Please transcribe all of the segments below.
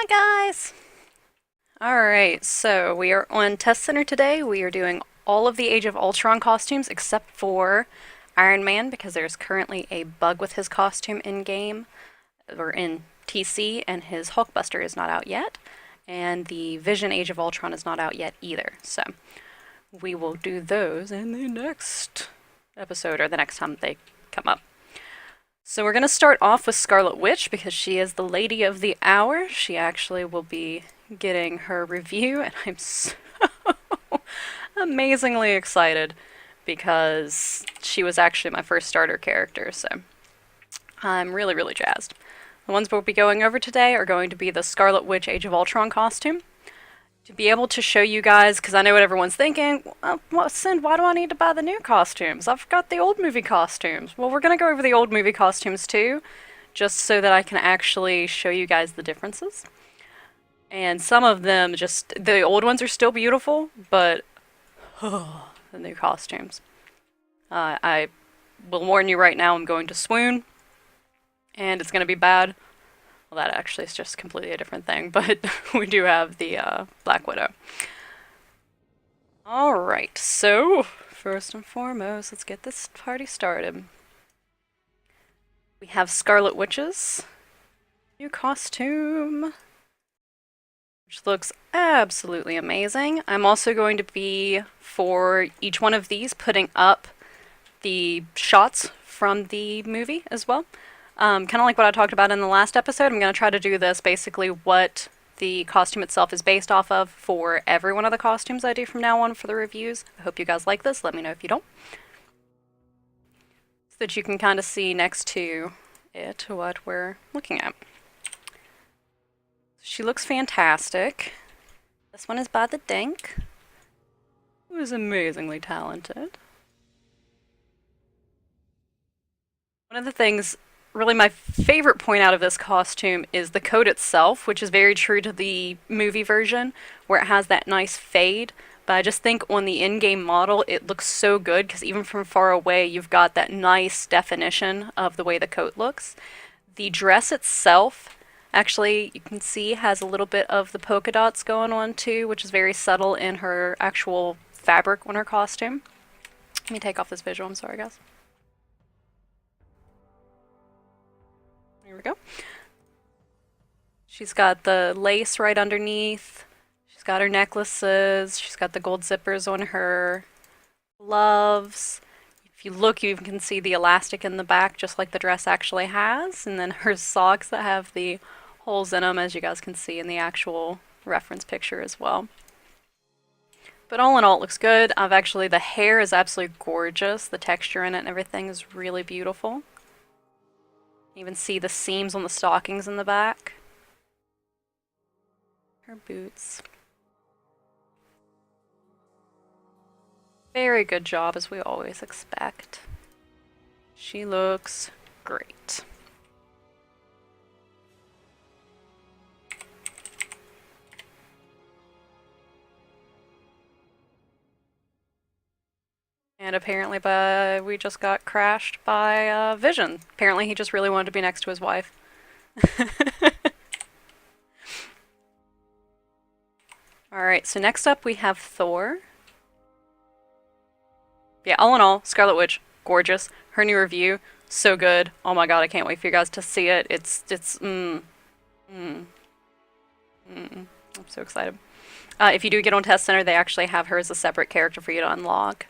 Hi guys! Alright, so we are on Test Center today. We are doing all of the Age of Ultron costumes except for Iron Man because there's currently a bug with his costume in game, or in TC, and his Hulkbuster is not out yet. And the Vision Age of Ultron is not out yet either. So we will do those in the next episode, or the next time they come up. So we're going to start off with Scarlet Witch because she is the lady of the hour. She actually will be getting her review, and I'm so amazingly excited because she was actually my first starter character, so I'm really, really jazzed. The ones we'll be going over today are going to be the Scarlet Witch Age of Ultron costume. To be able to show you guys, because I know what everyone's thinking, Cind, why do I need to buy the new costumes? I've got the old movie costumes. Well, we're going to go over the old movie costumes too, just so that I can actually show you guys the differences. And some of them the old ones are still beautiful, but the new costumes. I will warn you right now, I'm going to swoon, and it's going to be bad. Well, that actually is just completely a different thing, but we do have the Black Widow. Alright, so first and foremost, let's get this party started. We have Scarlet Witch's new costume, which looks absolutely amazing. I'm also going to be, for each one of these, putting up the shots from the movie as well. Kind of like what I talked about in the last episode, I'm going to try to do this basically what the costume itself is based off of for every one of the costumes I do from now on for the reviews. I hope you guys like this. Let me know if you don't. So that you can kind of see next to it what we're looking at. She looks fantastic. This one is by TheDink, who is amazingly talented. One of the things, really my favorite point out of this costume is the coat itself, which is very true to the movie version, where it has that nice fade. But I just think on the in-game model, it looks so good, because even from far away, you've got that nice definition of the way the coat looks. The dress itself, actually, you can see, has a little bit of the polka dots going on too, which is very subtle in her actual fabric on her costume. Let me take off this visual, I'm sorry guys. Here we go. She's got the lace right underneath. She's got her necklaces. She's got the gold zippers on her gloves. If you look, you can see the elastic in the back, just like the dress actually has. And then her socks that have the holes in them, as you guys can see in the actual reference picture as well. But all in all, it looks good. The hair is absolutely gorgeous. The texture in it and everything is really beautiful. You even see the seams on the stockings in the back. Her boots. Very good job, as we always expect. She looks great. And apparently we just got crashed by Vision. Apparently he just really wanted to be next to his wife. Alright, so next up we have Thor. Yeah, all in all, Scarlet Witch, gorgeous. Her new review, so good. Oh my god, I can't wait for you guys to see it. I'm so excited. If you do get on Test Center, they actually have her as a separate character for you to unlock.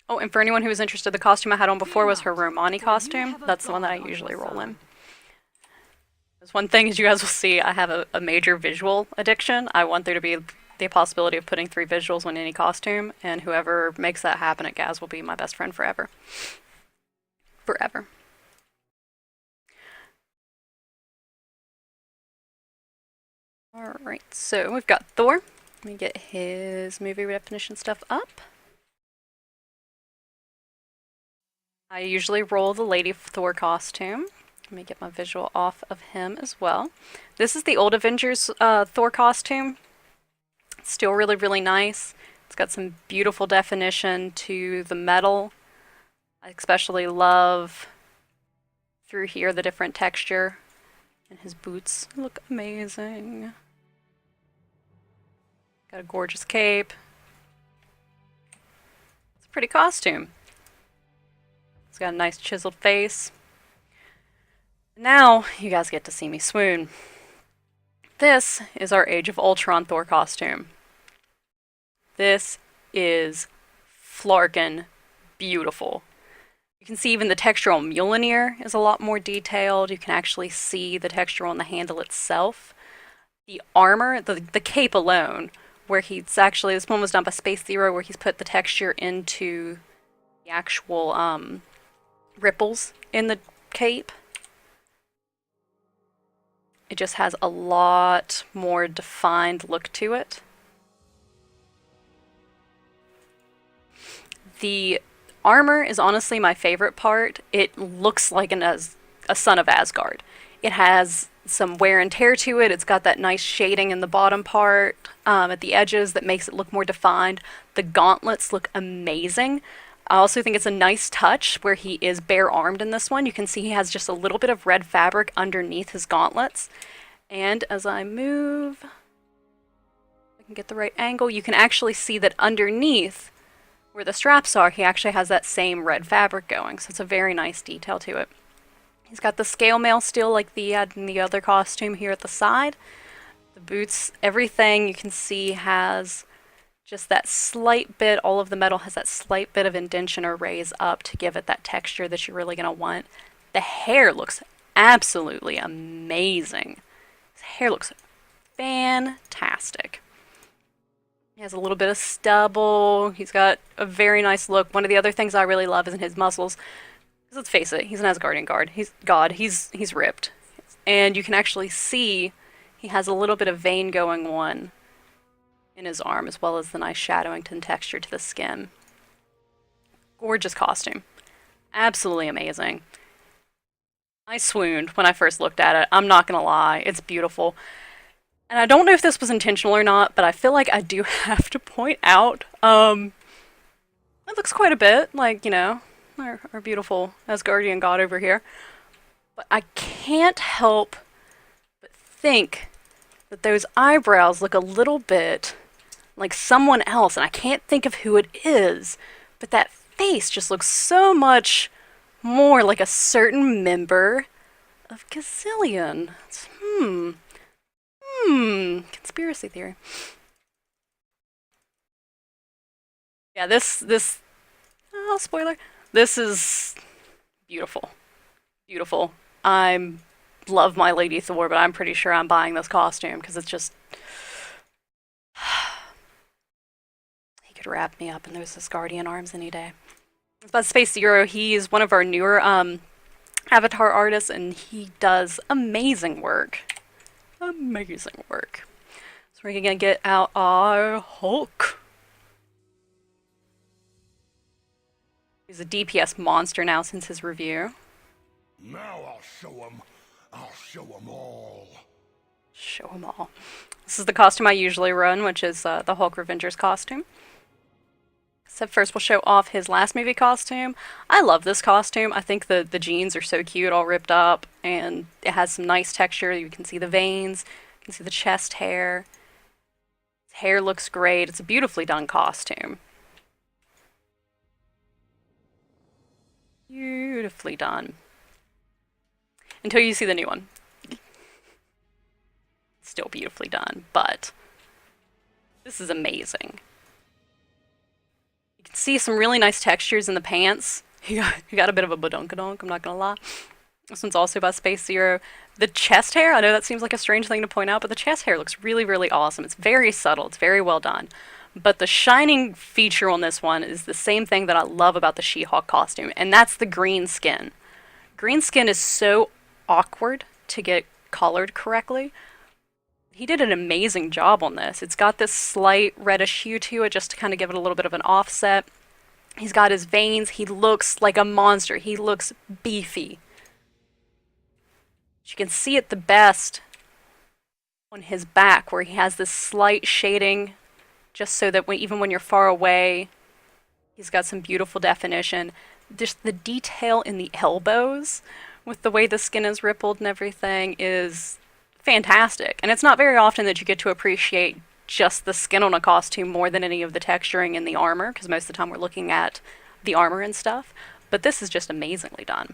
Oh, and for anyone who was interested, the costume I had on before was her Romani costume. That's the one that I usually roll in. There's one thing, as you guys will see, I have a major visual addiction. I want there to be the possibility of putting 3 visuals on any costume, and whoever makes that happen at Gaz will be my best friend forever. Forever. Alright, so we've got Thor. Let me get his movie definition stuff up. I usually roll the Lady Thor costume. Let me get my visual off of him as well. This is the old Avengers Thor costume. It's still really, really nice. It's got some beautiful definition to the metal I especially love through here the different texture, and his boots look amazing. Got a gorgeous cape. It's a pretty costume. It's got a nice chiseled face. Now you guys get to see me swoon. This is our Age of Ultron Thor costume. This is flarkin' beautiful. You can see even the texture on Mjolnir is a lot more detailed. You can actually see the texture on the handle itself. The armor, the cape alone, where he's actually, this one was done by spaceZeroX, where he's put the texture into the actual ripples in the cape. It just has a lot more defined look to it. The armor is honestly my favorite part. It looks like a son of Asgard. It has some wear and tear to it. It's got that nice shading in the bottom part at the edges that makes it look more defined. The gauntlets look amazing. I also think it's a nice touch where he is bare-armed in this one. You can see he has just a little bit of red fabric underneath his gauntlets. And as I move, I can get the right angle, you can actually see that underneath where the straps are, he actually has that same red fabric going. So it's a very nice detail to it. He's got the scale mail still like the in the other costume here at the side. The boots, everything you can see has just that slight bit, all of the metal has that slight bit of indentation or raise up to give it that texture that you're really going to want. The hair looks absolutely amazing. His hair looks fantastic. He has a little bit of stubble. He's got a very nice look. One of the other things I really love is in his muscles. Let's face it, he's an Asgardian god. He's ripped. And you can actually see he has a little bit of vein going on in his arm, as well as the nice shadowing and texture to the skin. Gorgeous costume. Absolutely amazing. I swooned when I first looked at it. I'm not gonna lie, it's beautiful. And I don't know if this was intentional or not, but I feel like I do have to point out, it looks quite a bit like, you know, our beautiful Asgardian god over here. But I can't help but think that those eyebrows look a little bit like someone else, and I can't think of who it is, but that face just looks so much more like a certain member of Gazillion. Conspiracy theory. Yeah, this, oh, spoiler. This is beautiful. Beautiful. I love my Lady Thor, but I'm pretty sure I'm buying this costume because it's just, he could wrap me up in those Asgardian arms any day. It's about spaceZeroX. He's one of our newer avatar artists, and he does amazing work. Amazing work. So we're gonna get out our Hulk. He's a DPS monster now since his review. Now I'll show him. I'll show them all. Show them all. This is the costume I usually run, which is the Hulk Revengers costume. Except first we'll show off his last movie costume. I love this costume. I think the jeans are so cute, all ripped up, and it has some nice texture. You can see the veins, you can see the chest hair. His hair looks great. It's a beautifully done costume. Beautifully done. Until you see the new one. Still beautifully done, but this is amazing. You can see some really nice textures in the pants. You got a bit of a badunkadunk, I'm not gonna lie. This one's also by spaceZeroX. The chest hair, I know that seems like a strange thing to point out, but the chest hair looks really, really awesome. It's very subtle, it's very well done. But the shining feature on this one is the same thing that I love about the She-Hulk costume, and that's the green skin. Green skin is so awkward to get colored correctly. He did an amazing job on this. It's got this slight reddish hue to it just to kind of give it a little bit of an offset. He's got his veins. He looks like a monster. He looks beefy. You can see it the best on his back where he has this slight shading just so that even when you're far away, he's got some beautiful definition. just the detail in the elbows with the way the skin is rippled and everything is fantastic. And it's not very often that you get to appreciate just the skin on a costume more than any of the texturing in the armor, because most of the time we're looking at the armor and stuff. But this is just amazingly done.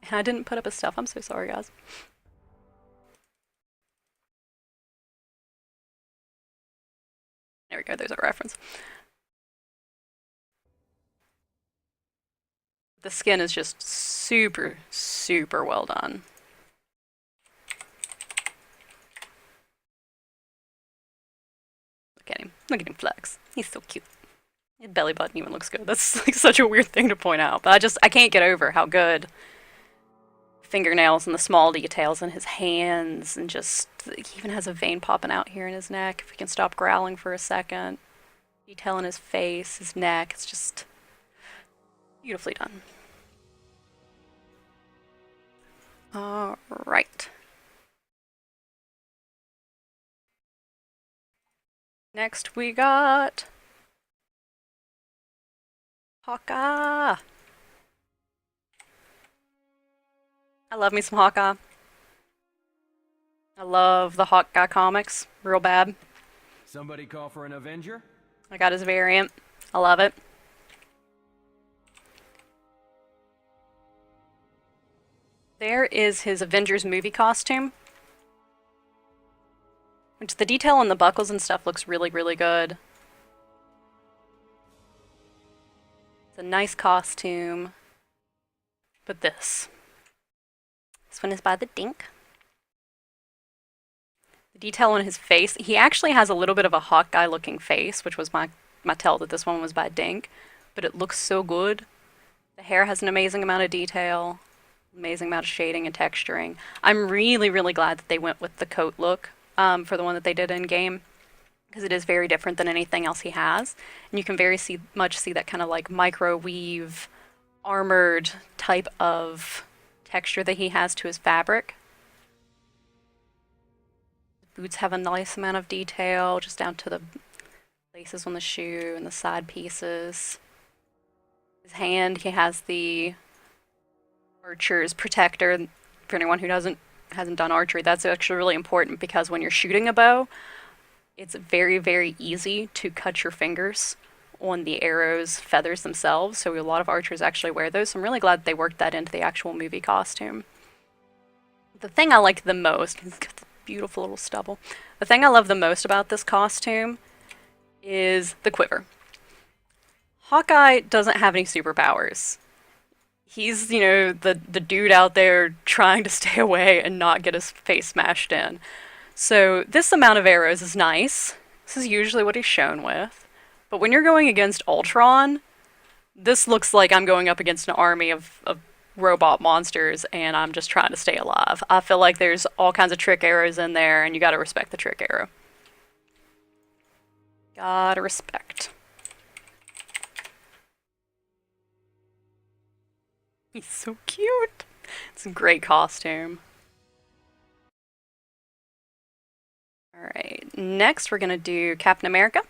And I didn't put up his stuff. I'm so sorry, guys. There we go. There's a reference. The skin is just super, super well done. Look at him. Look at him flex. He's so cute. His belly button even looks good. That's like such a weird thing to point out. But I can't get over how good fingernails and the small details in his hands, and just, he even has a vein popping out here in his neck. If we can stop growling for a second. Detail in his face, his neck. It's just beautifully done. Alright. Next we got Hawkeye. I love me some Hawkeye. I love the Hawkeye comics real bad. Somebody call for an Avenger? I got his variant. I love it. There is his Avengers movie costume. Which the detail on the buckles and stuff looks really, really good. It's a nice costume. But this one is by TheDink. The detail on his face, he actually has a little bit of a Hawkeye looking face, which was my tell that this one was by Dink, but it looks so good. The hair has an amazing amount of detail, amazing amount of shading and texturing. I'm really, really glad that they went with the coat look for the one that they did in game, because it is very different than anything else he has, and you can very much see that kind of like microweave, armored type of texture that he has to his fabric. The boots have a nice amount of detail, just down to the laces on the shoe and the side pieces. His hand, he has the archer's protector. For anyone who hasn't done archery, that's actually really important, because when you're shooting a bow, it's very, very easy to cut your fingers on the arrow's feathers themselves, so a lot of archers actually wear those, so I'm really glad they worked that into the actual movie costume. The thing I like the most, he's got the beautiful little stubble, the thing I love the most about this costume is the quiver. Hawkeye doesn't have any superpowers. He's, you know, the dude out there trying to stay away and not get his face smashed in. So this amount of arrows is nice. This is usually what he's shown with. But when you're going against Ultron, this looks like I'm going up against an army of robot monsters, and I'm just trying to stay alive. I feel like there's all kinds of trick arrows in there, and you gotta respect the trick arrow. Gotta respect. He's so cute. It's a great costume. Alright, next we're gonna do Captain America.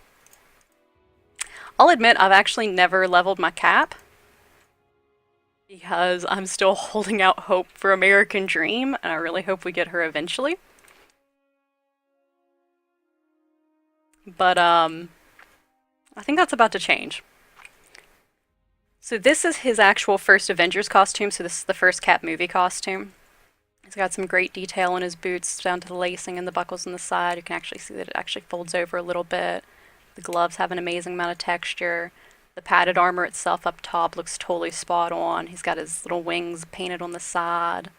I'll admit I've actually never leveled my cap, because I'm still holding out hope for American Dream, and I really hope we get her eventually. But I think that's about to change. So this is his actual first Avengers costume, so this is the first Cap movie costume. He's got some great detail on his boots, down to the lacing and the buckles on the side. You can actually see that it actually folds over a little bit. The gloves have an amazing amount of texture. The padded armor itself up top looks totally spot on. He's got his little wings painted on the side.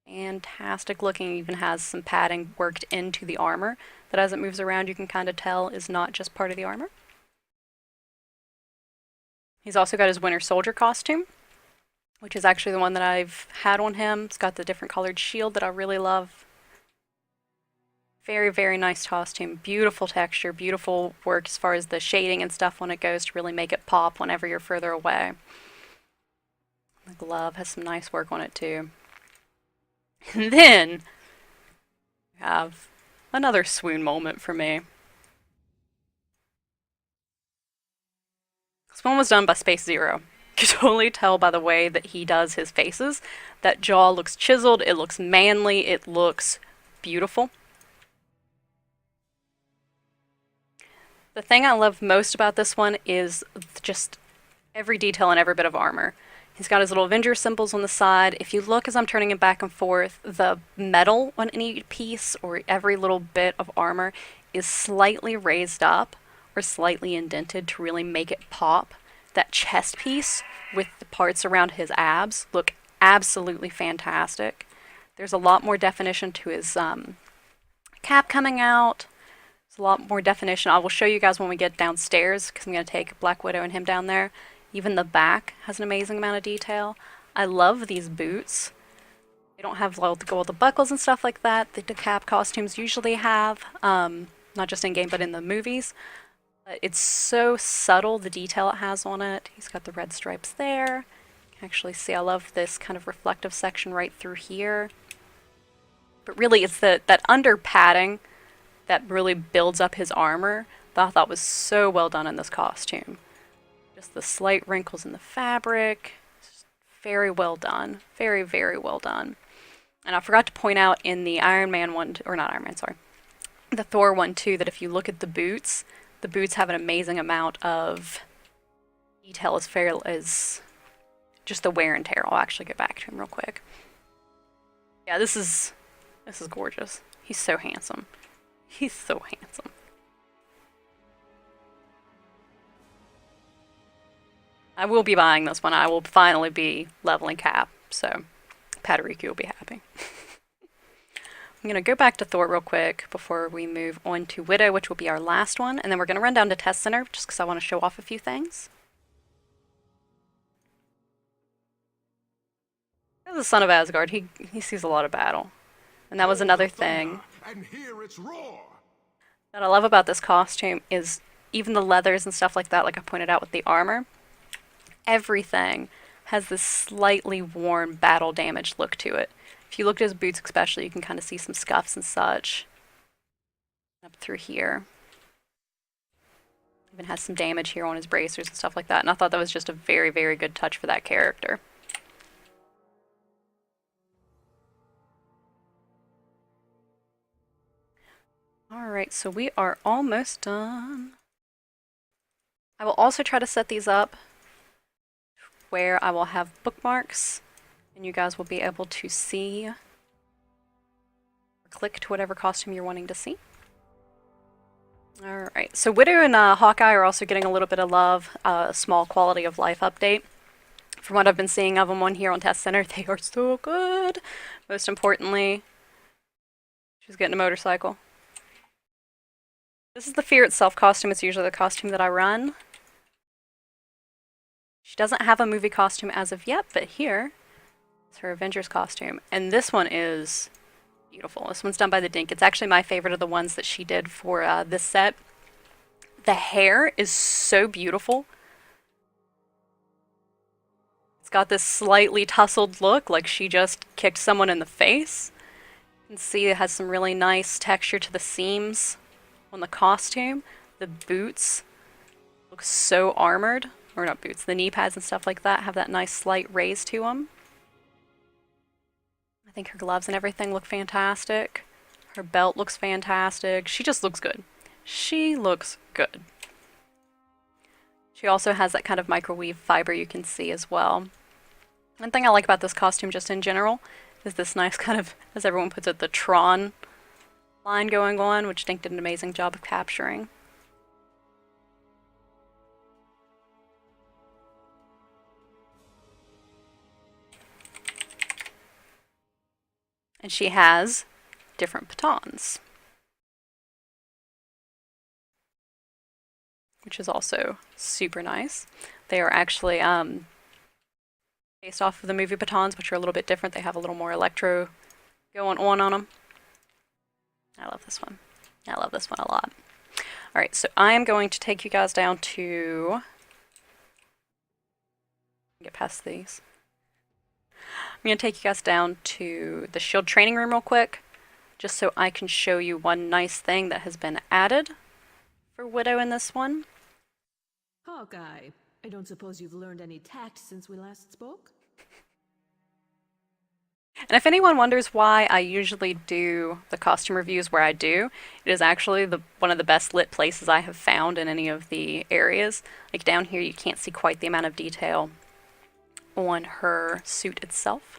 Fantastic looking. He even has some padding worked into the armor that as it moves around you can kind of tell is not just part of the armor. He's also got his Winter Soldier costume, which is actually the one that I've had on him. It's got the different colored shield that I really love. Very, very nice costume. Beautiful texture, beautiful work as far as the shading and stuff when it goes to really make it pop whenever you're further away. The glove has some nice work on it too. And then we have another swoon moment for me. This one was done by SpaceZero. can totally tell by the way that he does his faces. That jaw looks chiseled, it looks manly, it looks beautiful. The thing I love most about this one is just every detail and every bit of armor. He's got his little Avenger symbols on the side. If you look as I'm turning him back and forth, the metal on any piece or every little bit of armor is slightly raised up or slightly indented to really make it pop. That chest piece with the parts around his abs look absolutely fantastic. There's a lot more definition to his cap coming out. There's a lot more definition. I will show you guys when we get downstairs because I'm going to take Black Widow and him down there. Even the back has an amazing amount of detail. I love these boots. They don't have all the buckles and stuff like that the cap costumes usually have, not just in game but in the movies. It's so subtle, the detail it has on it. He's got the red stripes there. You can actually see I love this kind of reflective section right through here. But really it's that under padding that really builds up his armor that I thought was so well done in this costume. Just the slight wrinkles in the fabric. Very well done. Very, very well done. And I forgot to point out in the Iron Man one, or not Iron Man, sorry, the Thor one too, that if you look at the boots have an amazing amount of detail as fair as just the wear and tear. I'll actually go back to him real quick. Yeah, this is gorgeous. He's so handsome. He's so handsome. I will be buying this one. I will finally be leveling Cap, so Padariki will be happy. I'm going to go back to Thor real quick before we move on to Widow, which will be our last one, and then we're going to run down to Test Center just because I want to show off a few things. The son of Asgard, he sees a lot of battle. And that was another thing And hear its roar. that I love about this costume is even the leathers and stuff like that, like I pointed out with the armor, everything has this slightly worn battle damage look to it. If you look at his boots especially, you can kind of see some scuffs and such. Up through here. Even has some damage here on his bracers and stuff like that, and I thought that was just a very, very good touch for that character. Alright, so we are almost done. I will also try to set these up where I will have bookmarks, and you guys will be able to see or click to whatever costume you're wanting to see. Alright, so Widow and Hawkeye are also getting a little bit of love, a small quality of life update. From what I've been seeing of them on here on Test Center, they are so good. Most importantly, she's getting a motorcycle. This is the Fear Itself costume. It's usually the costume that I run. She doesn't have a movie costume as of yet, but here is her Avengers costume. And this one is beautiful. This one's done by TheDink. It's actually my favorite of the ones that she did for this set. The hair is so beautiful. It's got this slightly tousled look, like she just kicked someone in the face. You can see it has some really nice texture to the seams on the costume. The boots look so armored. Or not boots, the knee pads and stuff like that have that nice slight raise to them. I think her gloves and everything look fantastic. Her belt looks fantastic. She just looks good. She looks good. She also has that kind of microwave fiber you can see as well. One thing I like about this costume just in general is this nice kind of, as everyone puts it, the Tron line going on, which Dink did an amazing job of capturing. And she has different batons, which is also super nice. They are actually based off of the movie batons, which are a little bit different. They have a little more electro going on them. I love this one. I love this one a lot. Alright, so I am going to take you guys down to... get past these. I'm going to take you guys down to the SHIELD training room real quick, just so I can show you one nice thing that has been added for Widow in this one. Hawkeye I don't suppose you've learned any tact since we last spoke? And if anyone wonders why I usually do the costume reviews where I do, it is actually one of the best lit places I have found in any of the areas. Like down here you can't see quite the amount of detail on her suit itself.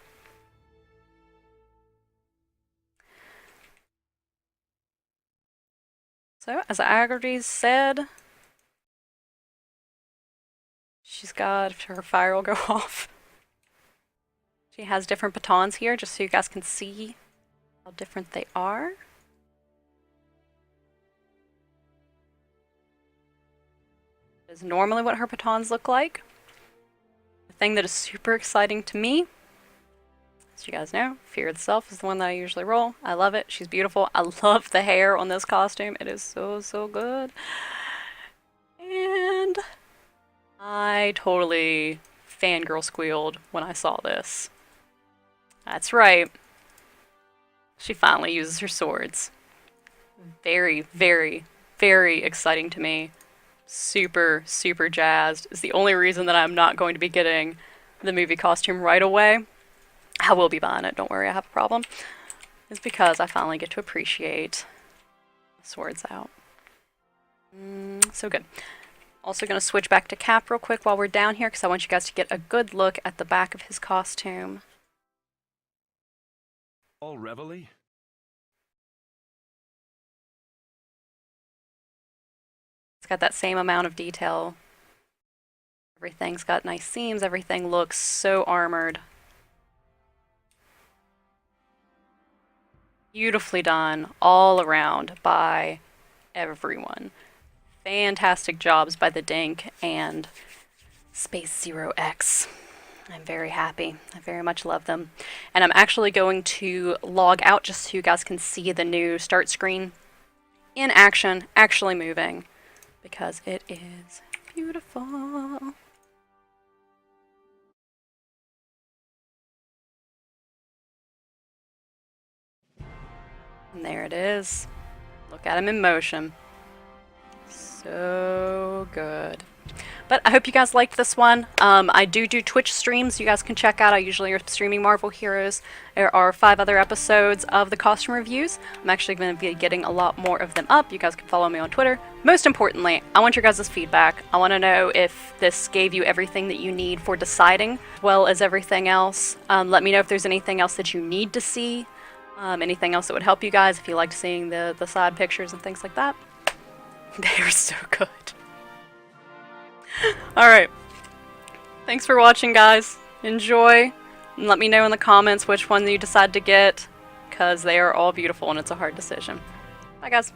So, as I already said, she's got her fire will go off. She has different batons here, just so you guys can see how different they are. This is normally what her batons look like. The thing that is super exciting to me, as you guys know, Fear itself is the one that I usually roll. I love it. She's beautiful. I love the hair on this costume. It is so, so good. And I totally fangirl squealed when I saw this. That's right. She finally uses her swords. Very, very, very exciting to me. Super, super jazzed. It's the only reason that I'm not going to be getting the movie costume right away. I will be buying it, don't worry, I have a problem. It's because I finally get to appreciate the swords out. So good. Also going to switch back to Cap real quick while we're down here because I want you guys to get a good look at the back of his costume. All reveille? It's got that same amount of detail. Everything's got nice seams, everything looks so armored. Beautifully done all around by everyone. Fantastic jobs by TheDink and spaceZeroX. I'm very happy. I very much love them. And I'm actually going to log out just so you guys can see the new start screen in action, actually moving, because it is beautiful. And there it is. Look at him in motion. So good. But I hope you guys liked this one. I do Twitch streams you guys can check out. I usually are streaming Marvel Heroes. There are 5 other episodes of the costume reviews. I'm actually going to be getting a lot more of them up. You guys can follow me on Twitter. Most importantly, I want your guys' feedback. I want to know if this gave you everything that you need for deciding, as well as everything else. Let me know if there's anything else that you need to see. Anything else that would help you guys if you liked seeing the side pictures and things like that. They are so good. Alright. Thanks for watching, guys. Enjoy. And let me know in the comments which one you decide to get, because they are all beautiful and it's a hard decision. Bye, guys.